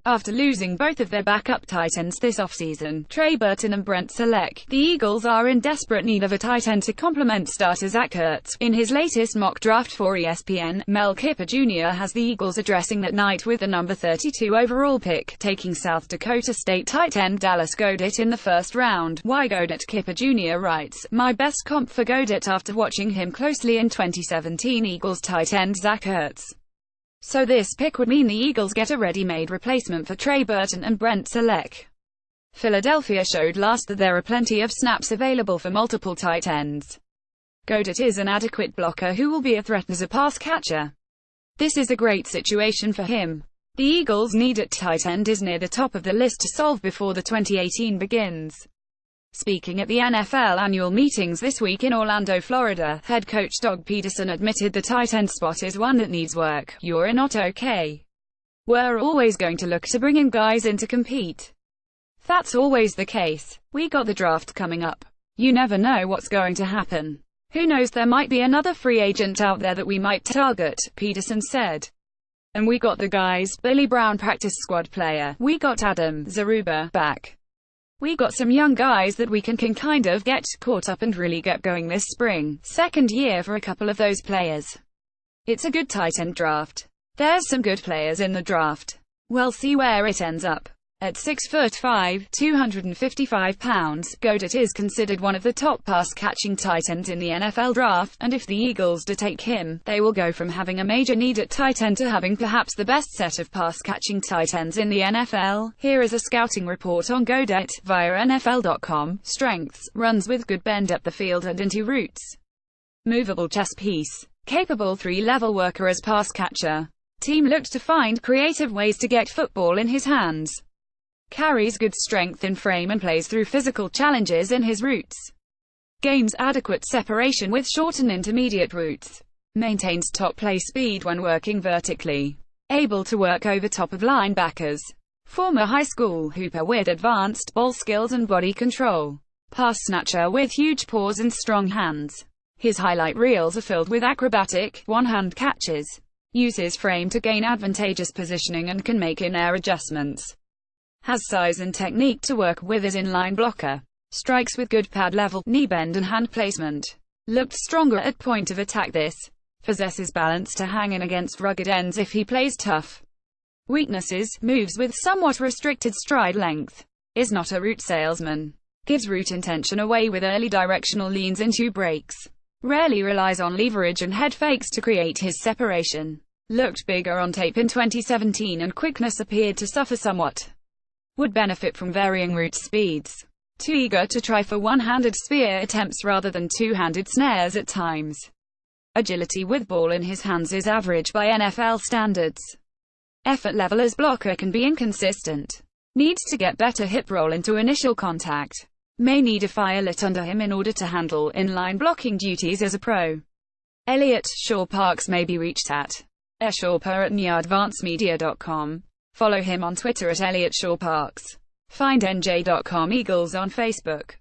After losing both of their backup tight ends this offseason, Trey Burton and Brent Selleck, the Eagles are in desperate need of a tight end to complement starter Zach Ertz. In his latest mock draft for ESPN, Mel Kiper Jr. has the Eagles addressing that night with the number 32 overall pick, taking South Dakota State tight end Dallas Goedert in the first round. Why Goedert? Kiper Jr. writes, "My best comp for Goedert after watching him closely in 2017 Eagles tight end Zach Ertz. So this pick would mean the Eagles get a ready-made replacement for Trey Burton and Brent Selleck." Philadelphia showed last that there are plenty of snaps available for multiple tight ends. Goedert is an adequate blocker who will be a threat as a pass catcher. This is a great situation for him. The Eagles' need at tight end is near the top of the list to solve before the 2018 begins. Speaking at the NFL annual meetings this week in Orlando, Florida, head coach Doug Peterson admitted the tight end spot is one that needs work. "You're not okay. We're always going to look to bring in guys in to compete. That's always the case. We got the draft coming up. You never know what's going to happen. Who knows, there might be another free agent out there that we might target," Peterson said. "And we got the guys. Billy Brown, practice squad player. We got Adam Zaruba back. We got some young guys that we can kind of get caught up and really get going this spring. Second year for a couple of those players. It's a good tight end draft. There's some good players in the draft. We'll see where it ends up." At 6'5", 255 pounds, Goedert is considered one of the top pass-catching tight ends in the NFL draft, and if the Eagles do take him, they will go from having a major need at tight end to having perhaps the best set of pass-catching tight ends in the NFL. Here is a scouting report on Goedert, via NFL.com. Strengths: runs with good bend up the field and into routes. Movable chess piece. Capable three-level worker as pass catcher. Team looked to find creative ways to get football in his hands. Carries good strength in frame and plays through physical challenges in his routes. Gains adequate separation with short and intermediate routes. Maintains top play speed when working vertically. Able to work over top of linebackers. Former high school hooper with advanced ball skills and body control. Pass snatcher with huge paws and strong hands. His highlight reels are filled with acrobatic, one-hand catches. Uses frame to gain advantageous positioning and can make in-air adjustments. Has size and technique to work with as inline blocker. Strikes with good pad level, knee bend and hand placement. Looked stronger at point of attack. This possesses balance to hang in against rugged ends if he plays tough. Weaknesses: moves with somewhat restricted stride length. Is not a route salesman. Gives route intention away with early directional leans into breaks. Rarely relies on leverage and head fakes to create his separation. Looked bigger on tape in 2017 and quickness appeared to suffer somewhat. Would benefit from varying route speeds. Too eager to try for one-handed spear attempts rather than two-handed snares at times. Agility with ball in his hands is average by NFL standards. Effort level as blocker can be inconsistent. Needs to get better hip roll into initial contact. May need a fire lit under him in order to handle inline blocking duties as a pro. Elliott Shaw-Parks may be reached at eshawper@newadvancemedia.com. Follow him on Twitter at Elliott Shaw-Parks. Find NJ.com Eagles on Facebook.